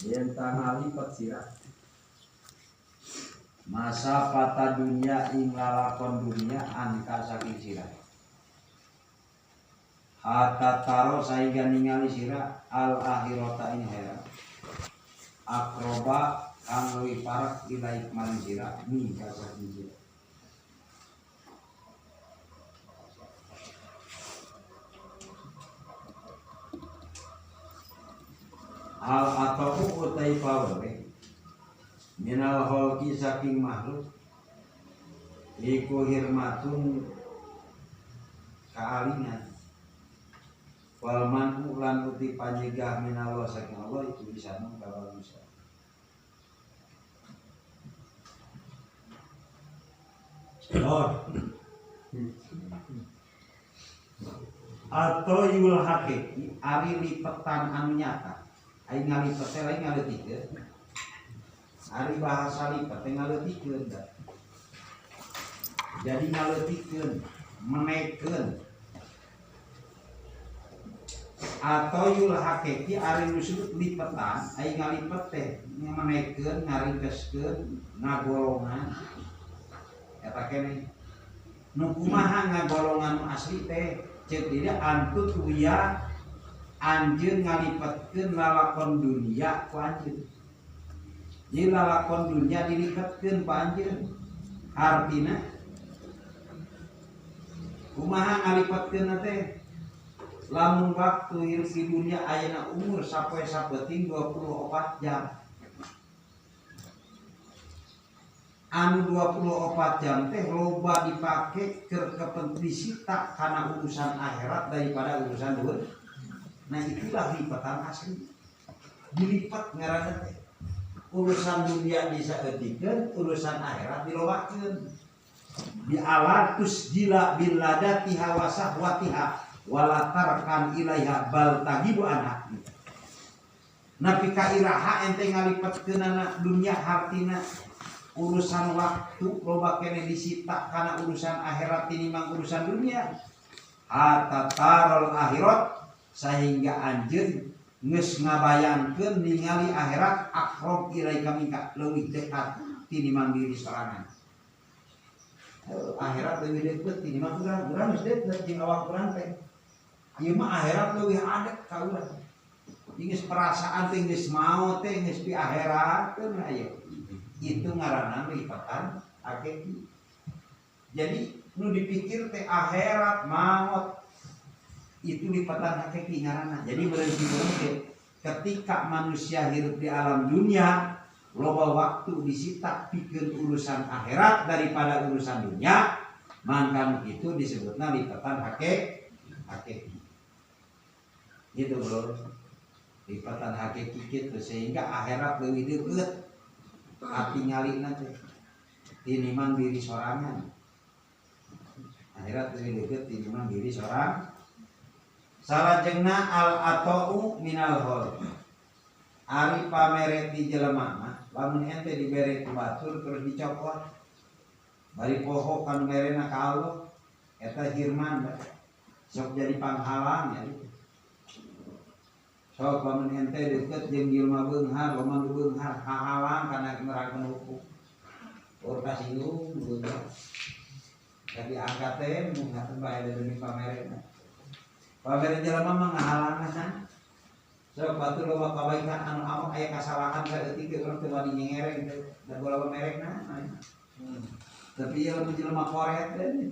yen tangalipet sirah masa pata dunia ing lalakon dunia anka saking sirah hatta taro sehingga ningali sirah al akhirata ing akhirat akroba kang leuwih parek ilaik maring sirah mingka saking sirah al atau utai pawe minal holki saking makhluk iku hirmatun kaalingan wal man'u lan uti panyegah minallah saking Allah itu bisa mengkabagusan atau yul hakiki ari lipetan anu nyata ai ngalipet lain ngaleutikeun ari bahasa lipet teh ngaleutikeun jadi ngaleutikeun menekeun atau yul hakiki ari disebut lipetan ai ngalipet teh menekeun ngaringkeskeun ngagolongan eta keneh nu kumaha ngagolongan asli teh ceuk dia antut uya anjeun ngalipetkeun lalakon dunia ku anjeun. Jadi lalakon dunia dilipetkeun ku anjeun. Artina kumaha ngalipetkeun teh? Lamun waktu hirup di dunia ayeuna umur sapoe sapeting 24 jam. Anu 24 jam teh loba dipake keur kepenting kana urusan akhirat daripada urusan dunia. Nah itulah lipatan asli dilipat ngaranna teh urusan dunia disaeutikeun urusan akhirat dilobakeun bialatus jila billadati hawasah watiha wala tarkan ilaiha bal tagibu anak napi ka iraha ente ngalipatkeunana dunia hartina urusan waktu loba keneh disita kana urusan akhirat tinimbang urusan dunia hatta tarol akhirat sehingga anjeun geus ngabayangkeun ningali akhirat aqrab ilaika minka leuwih dekat tinimbang diri sorangan. Akhirat leuwih deukeut tinimbang urang geus deukeut jeung awak urang teh. Ieu mah akhirat leuwih adek ka urang. Geus perasaan teh geus maot teh geus pi akhirat teh aya. Itu ngaranna lipatan hakiki. Jadi nu dipikir teh akhirat maot itu lipatan hakiki ngaranna. Jadi berarti ketika manusia hidup di alam dunia loba waktu disita pikeun urusan akhirat daripada urusan dunia mangka itu disebutna lipatan hakiki. Gitu bro. Lipatan hakiki kitu sehingga akhirat leuwih deukeut katingalina teh tinimbang diri sorangan. Akhirat leuwih deukeut tinimbang diri sorangan. Salajengna al atau minal hol ari pamere di jelema mah lamun ente dibere ku batur terus dicopot bari poho kan merena ka Allah eta hirman sok jadi panghalang ya sok lamun ente deukeut jeung jelema beunghar lamun beunghar hahalang kana nerangkeun hukum ur kasinggung beunghar tapi angkat teh mun ngaten bae demi pamerena pamere jelema mah ngahalangan. So batur loba kabaikan anu amok aya kasalahan saeutik urang teu wani nyengereng teh da bola merekna. Tapi ya lamun jelema koret teh.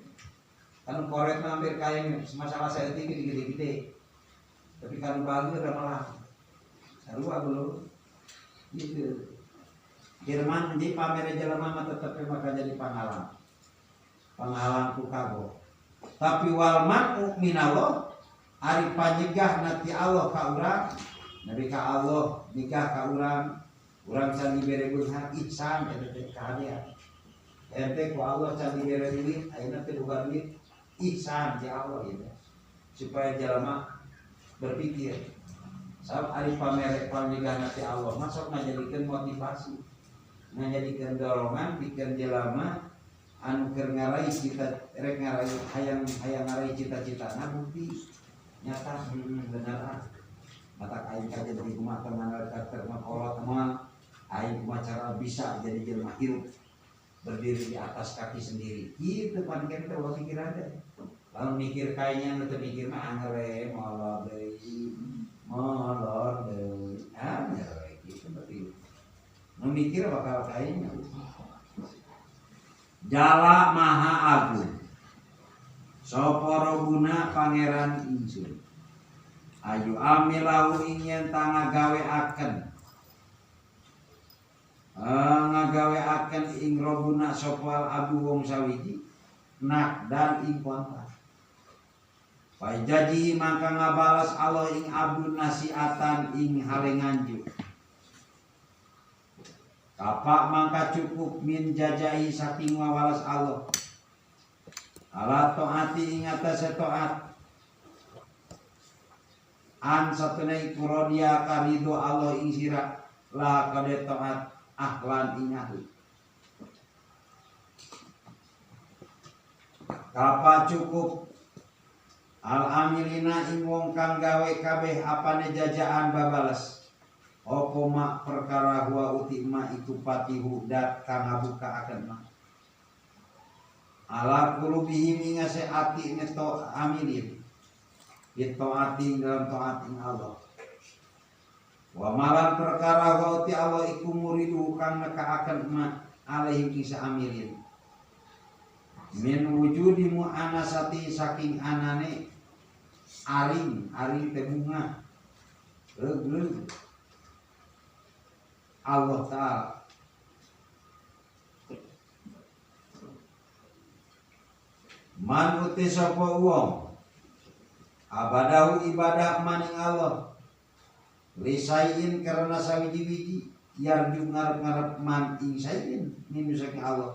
Anu koret mah hampir kaya masalah saeutik gede-gede. Tapi kan bageus da malah sarua belum. Gitu. Firman di pamere jelema mah tetep maka jadi panghalang. Panghalang ku kago. Tapi wal mar'u minallah ari panyegah nati Allah ka urang nabi ka Allah nikah ka urang can dibere beunghar ihsan eta teh kahadean ente ku Allah can dibere duit ayeuna teh boga duit ihsan ti Allah ieu supaya jalma berpikir sabab ari pamere panyegah nati Allah masuk ngajadikeun motivasi ngajadikeun dorongan pikeun jalma anu keur ngaraih cita rek ngaraih hayang ngaraih cita-citana bukti nyata benar mata kain kajen di rumah teman karakter kolot bisa jadi jelema hirup berdiri di atas kaki sendiri. Itu pan kita bawa pikiran deh. Lalu mikir kayaknya nanti mikir mah angere molor deui. Gitu berarti. Memikir bakal kayaknya. Jala Maha Agung. Sapa guna pangeran ingsun. Ayu amilahu ingin tanga gawe akan. Ngagawe akan ing robuna sopal abu wong sawiji nak dan ing kontan. Pajaji maka ngabalas Allah ing abu nasiatan ing hale nganjuk. Kapak maka cukup min jajai saking wawalas Allah. Ala to'ati ing atas to'at. An satunai kurodia karido Allah ing sirah la kade to'at. Ahlan inyahu. Kapa cukup al amilina ing wong kang gawe kabeh apane jajaan babalas. Opo mak perkara huwa uti ma iku patihu dat kang ngabuka akan ma. Ala kulubihim ingase ati neto amilin. Itu ati dalam taat ing Allah. Wa malan perkara wa uti Allah iku muridu kang nekaaken ma alaihim isa amilin. Min wujudi mu'anasati saking anane aring teh bunga. Leug Allah Ta'ala. Man uti sapa wong abadahu ibadah maning Allah. Lisain karena sawiji-wiji yarju ngarep-ngarep man ing sayin minu saking Allah.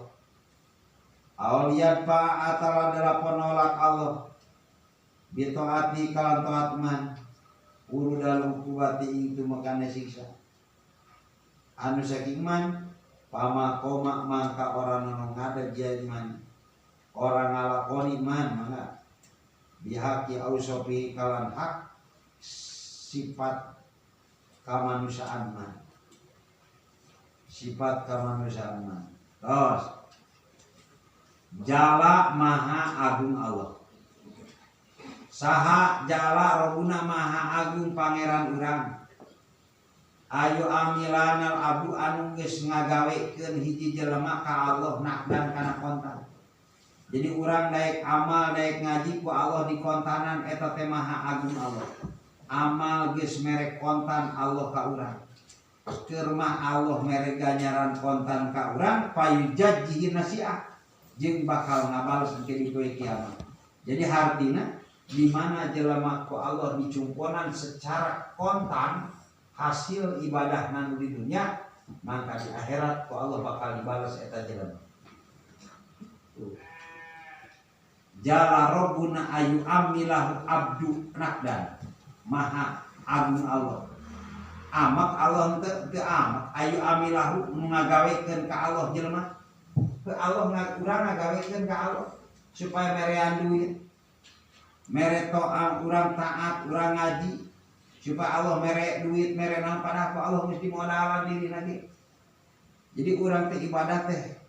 Auliat pa atala adalah penolak Allah. Bitoati kalan toat man uru dalam kubati ing tumakane siksa. Anu saking man pama koma mangka orang nang ngada man orang ngalakoni man mangga bihaki ausopi kalan hak sifat kamanusiaan man. Sifat kamanusiaan man. Terus Jala Maha Agung Allah. Saha jala robuna Maha Agung pangeran urang. Ayo amilanal abu anu geus ngagawekeun hiji jelema ka Allah nakdan kana kontan. Jadi urang daek amal daek ngaji ku Allah di kontanan eta teh Maha Agung Allah. Amal geus merek kontan Allah ka urang. Keur mah Allah merek ganjaran kontan ka urang payujajjihi nasiah jeung bakal ngabales engke di poe kiamat. Jadi hartina di mana jelema ku Allah dicumponan secara kontan hasil ibadah nang di dunia, maka di akhirat ku Allah bakal dibalas eta jelema. Jala Rabbuna ayu amilahu abdu nakdan. Maha Agung Allah. Amak Allah teu amak ayu amilahu ngagawekeun ka Allah jelema. Ke Allah urang ngagawekeun ka Allah supaya merean duit. Mere to'am urang taat, urang ngaji supaya Allah mere duit, mere naon padahal Allah mesti modalan diri lagi. Jadi urang teh ibadah teh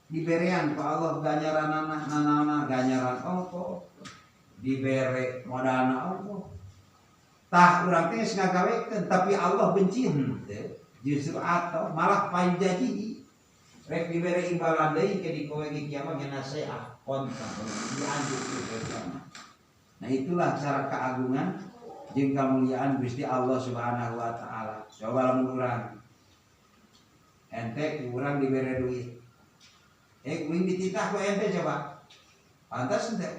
diberian ku Allah ganjaranana ganjaran ongko dibere modalna ongko. Tah urang teh geus ngagawekeun tapi Allah benci henteu. Justru atau malah payujajji rek dibere imbalan deui ke di kowe kiamat geus nasihat kontan dianjuk ke kiamat. Nah itulah cara keagungan jeung kamuliaan Gusti Allah Subhanahu wa taala. Coba lamun urang ente urang dibere duit. Kuing dititah ku ente coba. Pantas ente.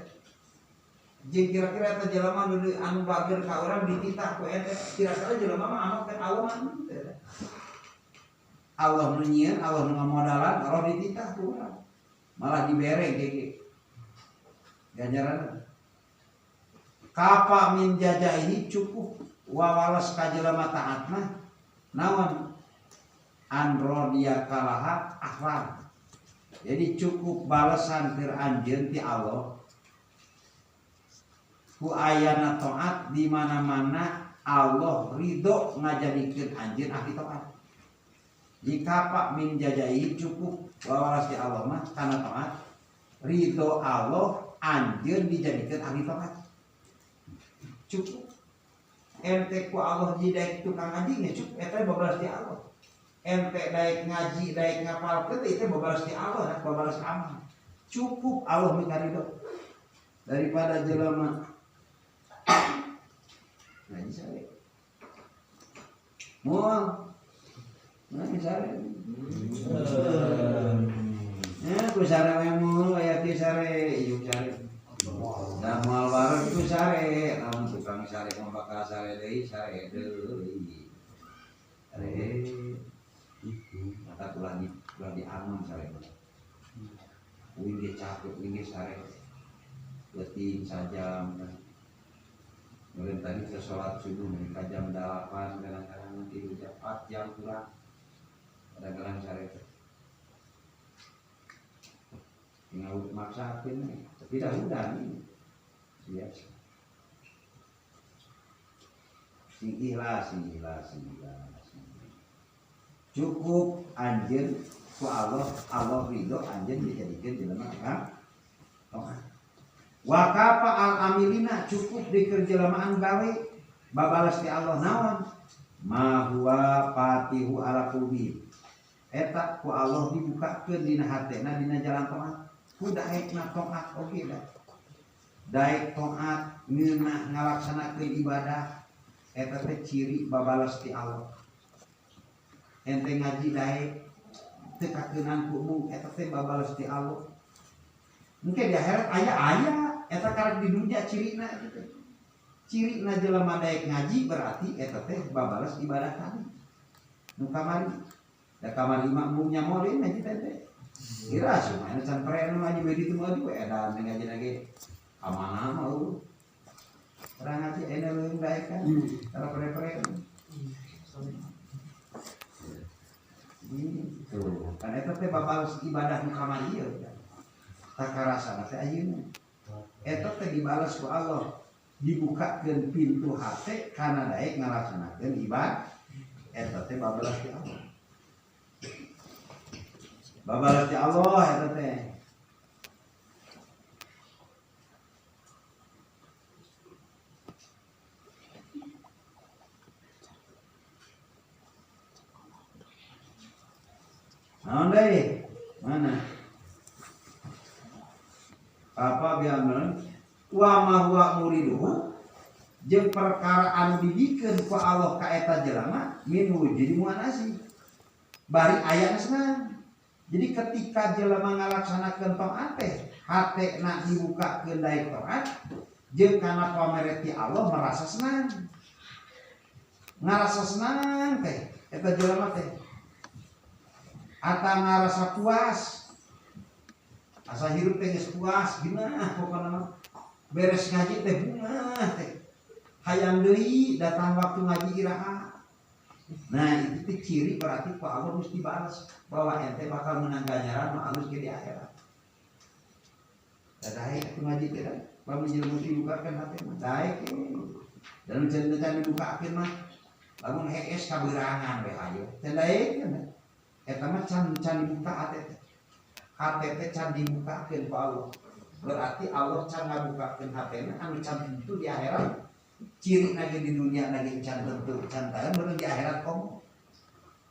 Jeung kira-kira eta jelema anu bager ka urang dititah ku ente, kira-kira jelema mah amak teh Allah teh. Allah nu nyieun, Allah nu ngamodalan, Allah dititah ku urang. Malah dibere ge ganjaran. Kapa min jajaihi cukup wawalas ka jelema taat mah naon andro dia kalaha akhlak. Jadi cukup balasan keur anjeun ti Allah ku ayana taat di mana-mana Allah ridho ngajadikeun anjeun ahli taat. jika pak min jajai cukup wawaras di Allah mah karena taat ridho Allah anjeun dijadikan ahli taat cukup ente ku Allah didaek tukang ngaji nya cukup eta babalas di Allah ente daek ngaji daek ngapal teh itu babalas di Allah dan babalas amal cukup Allah minta ridho daripada jelema ngaji sare moal ngaji sare ku sare we moal aya ti sare ieu sare da moal bareng ku sare lamun tukang sare bakal sare deui sare deui mata tulah di aman sare wingi capek wingi sare letih sajam kemudian tadi ke sholat subuh mereka jam 8 kadang-kadang tidur jam 4 jam kurang kadang-kadang sare tinggal maksakin tapi dah udah nih biasa sing ikhlas cukup anjeun ku Allah ridho anjeun dijadikeun jelema kang taat wa kafa al amilina cukup dikerjelamaan gawe babalas ti Allah naon ma huwa fatihu ala qulbi eta ku Allah dibukakeun dina hatena dina jalan taat ku daekna taat oge da daek taat ngeuna ngalaksanakeun ibadah eta teh ciri babalas ti Allah ente ngaji daek teu kakeunan ku umum eta teh babalas ti Allah mungkin di akhirat aya eta karek di dunia cirina gitu. Cirina jelema daek ngaji berarti eta teh babalas ibadah kami. Nu kamari. Da kamari makmumnya molin ngaji teh. Kira cuma anu can pere nu ngaji bedi teu maju edan ngaji lagi kamana mah orang ngaji ena leuwih daek kan. Tara pere-pere. Gitu. Kan eta teh babalas ibadah nu kamari ieu. Takarasana teh ayeuna eta teh dibalas ku Allah dibukakeun pintu hate kana daek ngalaksanakeun ibadah eta teh babalas ti Allah babalas ti Allah eta teh naon deui mana apa biameun wa ma huwa muriduhu jeung perkara anu didikeun ku Allah ka eta jelema min wujudi muanasi bari aya senang jadi ketika jelema ngalaksanakeun taat teh hatena dibukakeun daek taat jeung kana pamere ti Allah merasa senang ngarasa senang teh eta jelema teh ata ngarasa puas asa hirup teh geus puas gimana pokona beres ngaji teh bunga teh hayang deui datang waktu ngaji iraha nah itu teh ciri berarti ku Allah mesti balas bahwa ente bakal menang ganjaran nu alus ke di akhirat daek ku ngaji teh lamun jelema dibukakeun hate mah daek dan can dibukakeun mah lamun hees kaberangan we hayu teh daek eta mah can dibuka hate teh hate teh can dibukakeun ku Allah berarti Allah can ngabukakeun hatena anu can itu di akhirat ciri lagi di dunia lagi can tentu can tah bener di akhirat komo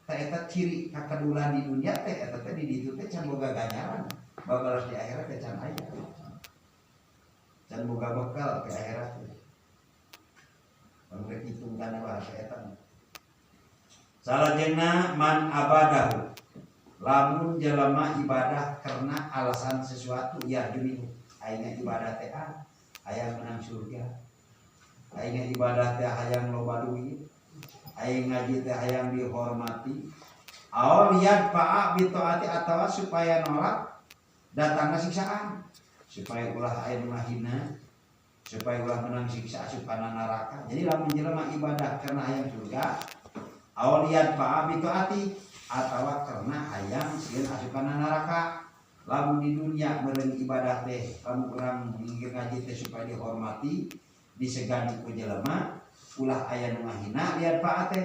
tah eta ciri kakadulan di dunia teh eta teh di ditu teh can boga ganjaran babalas di akhirat teh can aya can boga bekal di akhirat teh anu hitung kana bahasa eta salajengna man abadahu lamun jelema ibadah karena alasan sesuatu ya dunia ayeuna ibadah teh hayang menang surga ayeuna ibadah teh hayang loba duit ayeuna ngaji teh hayang dihormati aw liat fa'a bi taati atawa supaya nolak datangna siksaan supaya ulah aya nu mahina supaya ulah menang siksa supana neraka jadi lamun jelema ibadah karena hayang surga aw liat fa'a bi taati atawa karena hayang sieun asupana neraka lamun di dunia meureun ibadah teh lamun urang minggir ngaji teh supaya dihormati disegani ku jelema ulah aya nu ngahina liat faat teh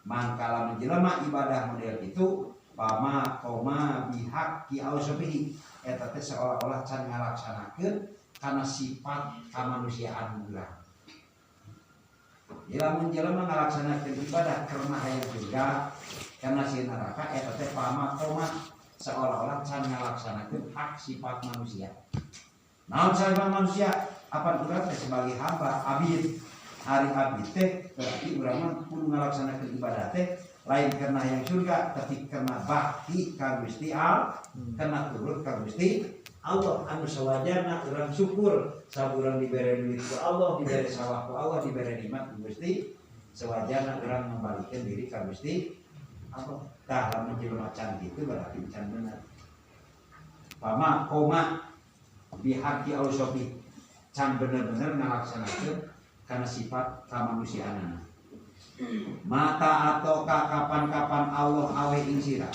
mangkala menjelema ibadah model itu pama koma bihak ki ausobihi eta teh seolah-olah can ngalaksanakeun kana sifat kamanusiaan urang. Lamun jelema ngalaksanakeun ibadah karena hayang surga kana si neraka eta teh pama koma seolah-olah can ngalaksanakeun hak sifat manusia. Naon sifat manusia? Apa urang teh sebagai hamba abid. Hari abdi teh berarti urang mah kudu ngalaksanakeun ibadah teh lain karena yang surga tapi karena bakti ka Gusti Allah, karena turut ka Gusti Allah. Anu sawajarna urang syukur saburang dibere duit ku Allah, dibere sawah ku Allah, dibere nikmat ku Gusti, sawajarna urang membalikeun diri ka Gusti Allah. Tah lamun jelema can kitu berarti can bener. Pama koma bihaqi ausofi can bener-bener ngalaksanakeun karena sifat kamanusiaan. Mata atau kapan-kapan Allah awe ing sira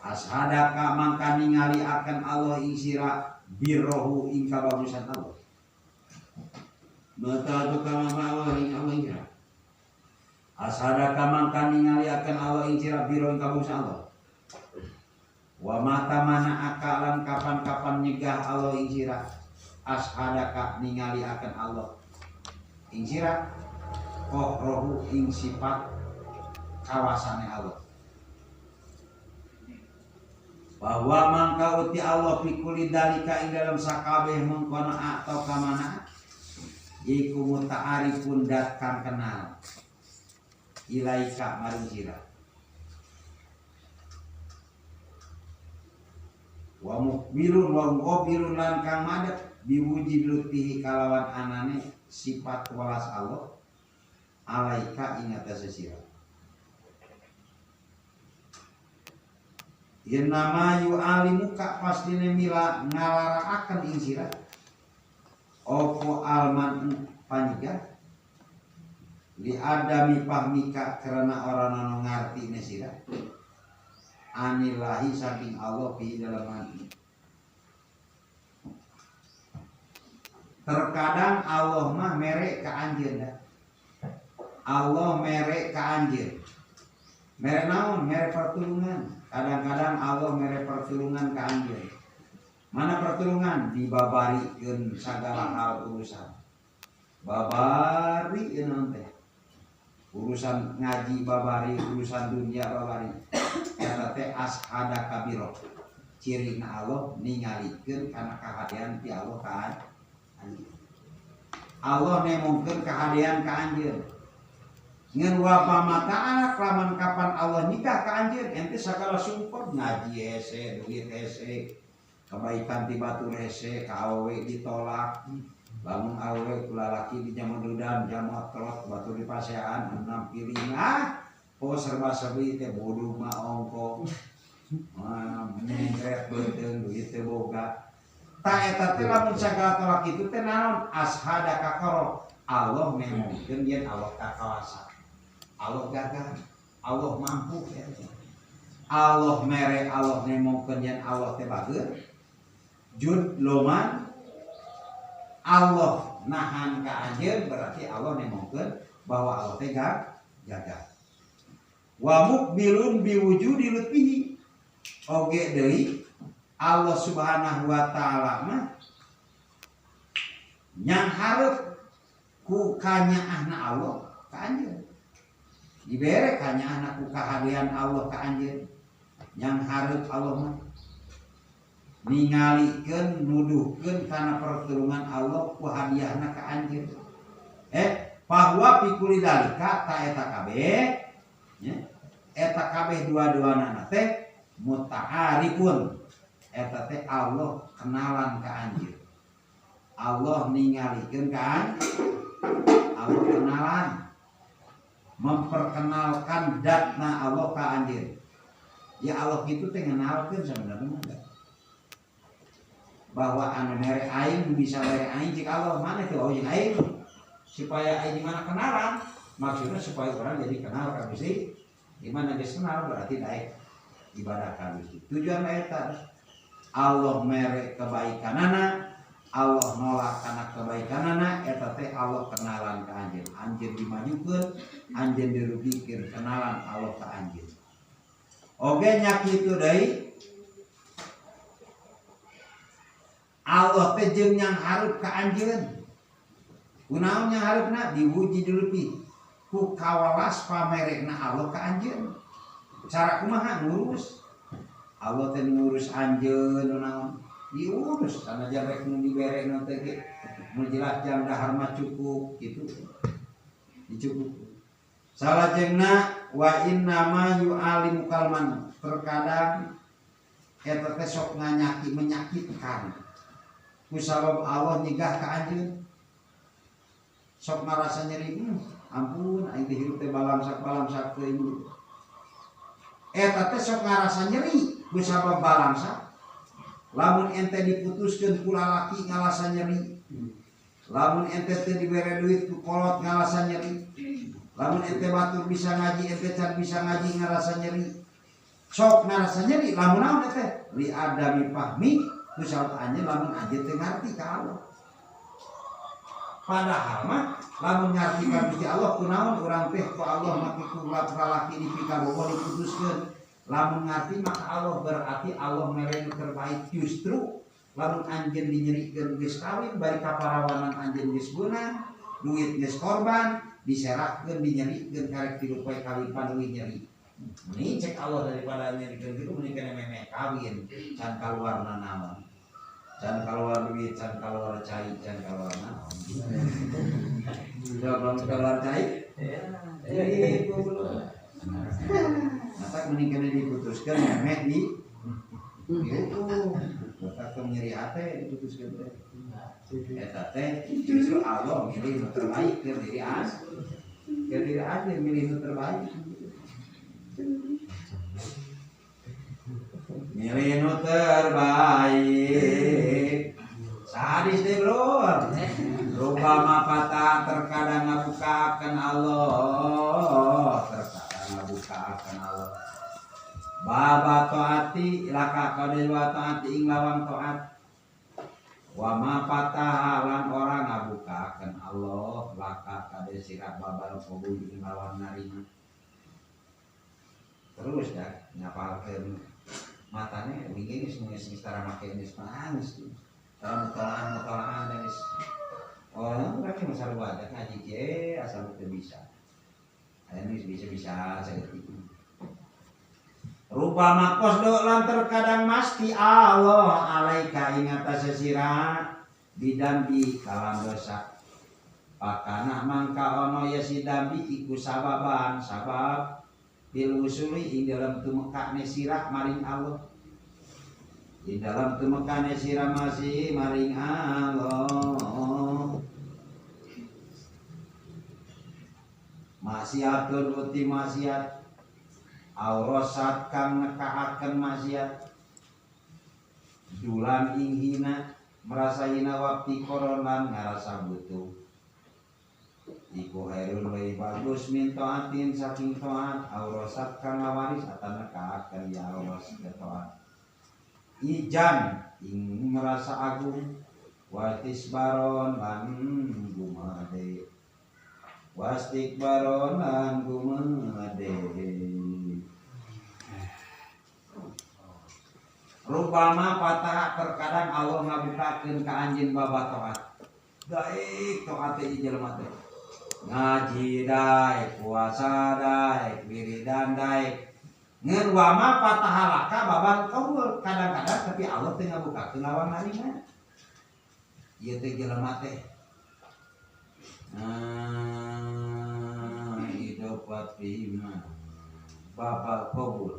ashadaka mangka ningali akan Allah ing sira birrohu ing kabagusan Allah. Mata atau kapan Allah ing sira ashadaka mangka ningali akan Allah ing sira birrohu ing kabagusan Allah. Wa mata mana akalan kapan-kapan nyegah Allah ing sira ashadaka ningali akan Allah ing sira rohu ing sifat kawasane Allah. Bahwa mangka uti Allah pikuli dalika ing dalam sakabeh mengkono atau kamana iku muta'arifun dat kang kenal ilaika maring sira. Wa mukbirun wa mukbirun lan kang madep biwujud lutihi kalawan anane sifat welas Allah alaika ing atase sira. Yen nama yu alimuka pastine mila ngalaraaken ing sira opo alman panyiga li adami pahmika karena orang anu ngartine sira anilahi saking Allah fi dalam hati. Terkadang Allah mah merek ka anjeun. Allah merek ka anjeun. Merek naon? Merek pertulungan. Kadang-kadang Allah merek pertulungan ka anjeun. Mana pertulungan? Dibabarikeun sagala hal urusan. Babari naon teh? Urusan ngaji babari, urusan dunia babari. Eta teh ashada kabiro. Cirina Allah ningalikeun kana kahadian ti Allah ka anjeun. Allah nemongkeun kahadian ka anjeun. Ngan wapa mata lamun kapan Allah nikah ka anjeun ente sagala support ngaji hese, duit hese, kebaikan ti batur hese, ka awewe ditolak. Lamun awewe ku lalaki di jaman dudan, jaman telot batur di pasean, enam piring oh serba-serbi teh bodoh mah ongko. Menengret beuteung duit teh boga. Ta eta teh lamun sagala tolak itu teh naon? Ashada kakaro. Allah memungkeun yen Allah kakawasa. Allah gagah, Allah mampu ya. Allah mere, Allah nemongkeun yen Allah teh bageur. Jud loman Allah nahan ka anjeun berarti Allah nemongkeun bahwa Allah teh gagah. Wa mukbilun biwujudi lutfihi. Oge deui Allah Subhanahu wa taala mah nyang hareup ku kanyaahna Allah ka anjeun. Dibere kanyaahna ku kahadian Allah ka anjeun. Nyang hareup Allah mah ningalikeun nuduhkeun kana pertulungan Allah ku hadiahna ka anjeun. Bahwa pikuli dalika ta eta kabeh nya. Eta kabeh dua-duana teh muta'arifun. Eta teh Allah kenalan ka anjeun. Allah ningalikeun ka Allah kenalan memperkenalkan datna Allah ka anjeun. Ya Allah kitu teh ngenalkeun sebenarnya enggak. Bahwa anu mere aing bisa mere aing cik Allah mana teh oh aing supaya aing mana kenalan maksudnya supaya orang jadi kenal ka Gusti. Gimana geus kenal berarti daek ibadah ka Gusti. Tujuan eta Allah mere kebaikanana Allah nolak karena kebaikanana eta teh Allah kenalan ka anjeun. Anjeun dimajukeun, anjeun dirugikeun kenalan Allah ka anjeun. Oge nya kitu deui. Allah teh jeung yang hareup ka anjeun. Kunaon yang hareupna diwuji dileupi ku kawalas pamerekna Allah ka anjeun. Cara kumaha ngurus? Allah teh ngurus anjeun naon? Diurus karena jarek nu dibere nanti ge nu jelas jam dahar mah cukup gitu dicukup. Salajengna wa inna ma yu'alimu kalman terkadang eta teh sok menyakitkan ku sabab Allah nyegah ka anjeun sok ngarasa nyeri ampun aing teh hirup teh balamsak teuing eta teh sok ngarasa nyeri ku sabab balamsak. Lamun ente diputuskeun ku lalaki ngalasa nyeri. Lamun ente teu dibere duit ku kolot ngalasa nyeri. Lamun ente batur bisa ngaji ente can bisa ngaji ngalasa nyeri. Sok ngalasa nyeri lamun naon ente? Li adami fahmi ku saut anjeun lamun anjeun teu ngarti ka Allah. Padahal mah lamun ngarti ka Gusti Allah kunaon urang teh ku Allah make ku lalaki dipikabogoh diputuskeun. Lamun ngarti maka Allah berarti Allah mere terbaik justru lamun anjeun dinyerikeun geus kawin bari kaparawanan anjeun geus beunang duit geus korban diserahkeun dinyerikeun karek tilu poe kawin paduwi nyeri. Mending cek Allah daripada nyerikeun kitu mending kena meme kawin can kaluarna naon. Can kaluar duit, can kaluar cai, can kaluar naon. Belum kaluar cai? Ibu belum. Masak mending kena diputuskan memek di itu masak nyeri hati diputuskan teh eta teh justru Allah milih nu terbaik ke diri as milih nu terbaik milih nu terbaik sadis deh bro rupama patah terkadang ngabukakeun Allah ngabukakeun Allah baba taati laka kadewa taati ing lawang taat wa ma patahalan orang ngabukakeun Allah laka kade sirah babal qabul ing lawan narima terus dah nyapalkeun matane wingi geus setara make geus nangis mutolaan geus urang mah sarua ngaji ge asal teu bisa ini bisa seperti itu. Rupa makos dolan terkadang masti Allah alaika ing atas sesira bidambi kalam dosa. Pakana mangka ono ya si dambi iku sababan sabab bil usuli ing dalam tumekane sirah maring Allah. Di dalam tumekane sirah masih maring Allah. Maksiatun uti maksiat aurosat kang nekaaken maksiat dulan ing hina merasa hina wapti koronan ngarasa butuh iku hairun lebih bagus min taatin saking taat aurosat kang lawaris atau nekaaken ya auros taat ijan ing merasa agung watis baron lan gumade wastikbaron lan gumade rupama patah terkadang Allah ngabukakeun ka anjeun baba taat daek taat teh jelema teh ngaji daek puasa daek wiridan daek ngeun wama patah halaka babal kabul kadang-kadang tapi Allah teh ngabukakeun lawan narima ieu teh jelema teh hidup iman babal kabul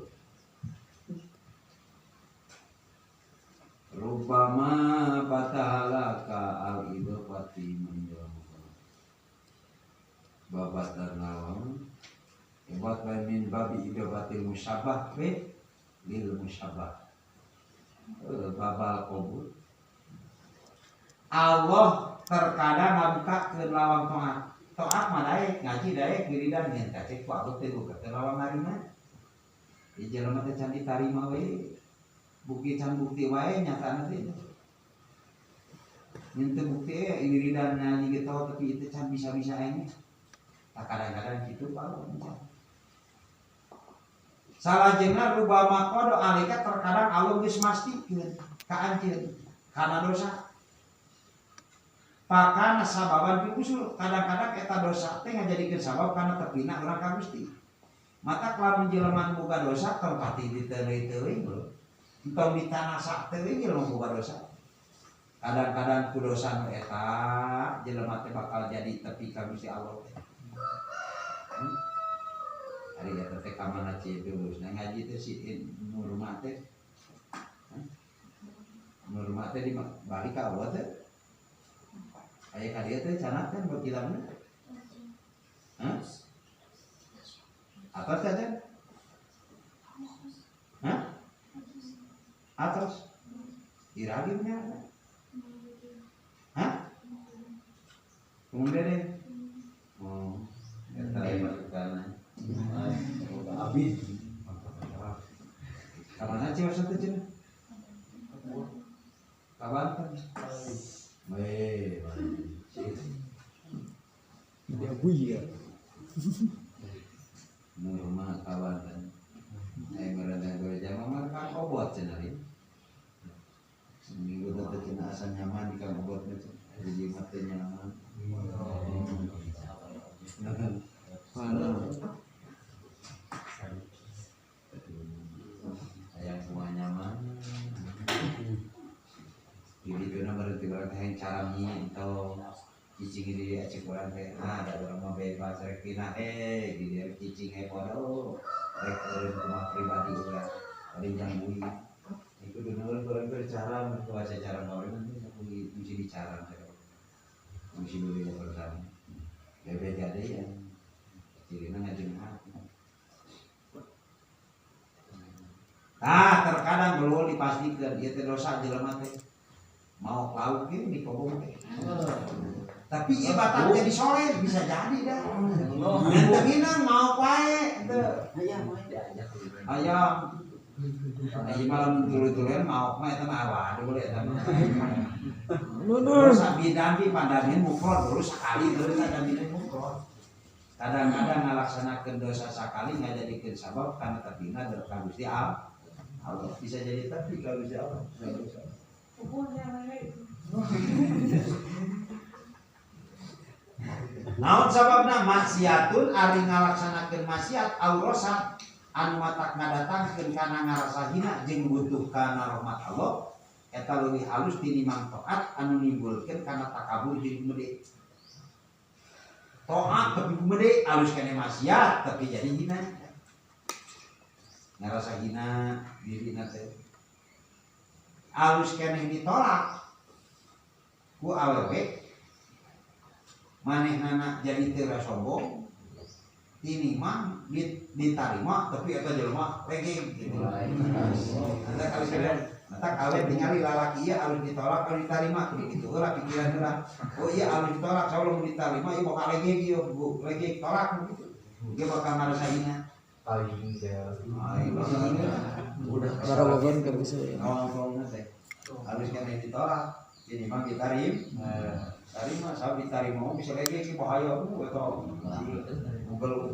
rupama patahalaka al idopati menjauh babat ternawan buat min babi idopati musyabah be lil musyabah babal kabul Allah terkadang ngabuka ke lawang toat mah daek ngaji daek wiridan nyen cek ku Allah teh buka ke lawang narima di jelema teh can ditarima we bukti can bukti wae nyatana teh Itu bukti iridannya gitu tapi itu can bisa-bisa ini. Tak kadang-kadang gitu kalau salah jenah rubah makodo alika terkadang Allah geus mastikeun ka anjeun karena dosa. Pakana sababan fi usul kadang-kadang eta dosa teh ngajadikeun sabab kana tepina urang ka Gusti. Mata lamun jelema boga dosa tong pati diteuing-teuing lho. Entong ditanasa teuing jelema boga dosa. Kadang-kadang ku dosa nu eta jelema teh bakal jadi tepi ka Gusti Allah teh. Ari eta teh ka mana cidus, nah ngaji teh si nu rumah teh. Nu rumah teh di balik ka Allah teh. Aya ka dieu teh cenah teh berkilamna. Hah? Atas saja? Hah? Atas? Iragimnya? Hah? Kemudian deh? Oh, kita masukkan. Abis. Kapan aja maksudnya cina? Kapan kan? Weh, Dia buaya. Rumah kawan kan? Mereka bekerja mama kan obat cina ni. Seminggu datang cina asal nyaman di kamar obatnya jadi mati nyaman. Ayam semua nyaman. Jadi tu nak berarti orang yang cara ni atau cicing ini acik orang teh ada orang mau bebas rekina dia cicing podo rek rumah pribadi juga ada yang bui itu dulu orang bercara bahasa cara orang nanti bui mesti bicara mesti beli bersama bebek ada yang cirinya ngajeng terkadang belum dipastikan dia terdosa jelema teh mau lauk di kobong teh tapi ieu batak jadi soleh bisa jadi dah. Ente minang mau wae teu. Ayam. Ayo malam turu-turuan mau mah eta mah waduh boleh eta mah. Terus sabidambi pandamin mufrad dulu sakali terus sabidambi mufrad. Kadang-kadang ngalaksanakeun dosa sakali ngajadikeun sabab kana tepina ka Gusti Allah. Bisa jadi tapi ka Gusti Allah. Naon sababna maksiatun ari ngalaksanakeun maksiat aurosa anu matak ngadatangkeun kana ngarasa hina jeung butuh kana rahmat Allah eta leuwih halus tinimbang taat anu nimbulkeun kana takabur jeung gede. Taat tapi gede halus kene maksiat tapi jadi hina. Ngarasa hina dirina teh. Halus kene ditolak ku awewe manehna jadi teu sombong ini mah ditarima tapi eta jelema regeng gitu. Anda kali sadar matak awet ningali lalaki ieu alus ditolak alus ditarima kitu heula pikiran heula. Oh iya alus ditolak saulung ditarima ieu bakal regeng ieu bu regeng tolak gitu. Dia bakal ngarasaina paling udah Karawagan kan bisa. Awang-awangna teh. Alus kene ditolak ini mah ditarim. Tarima saab ditarima bisa lagi bahaya eta. Google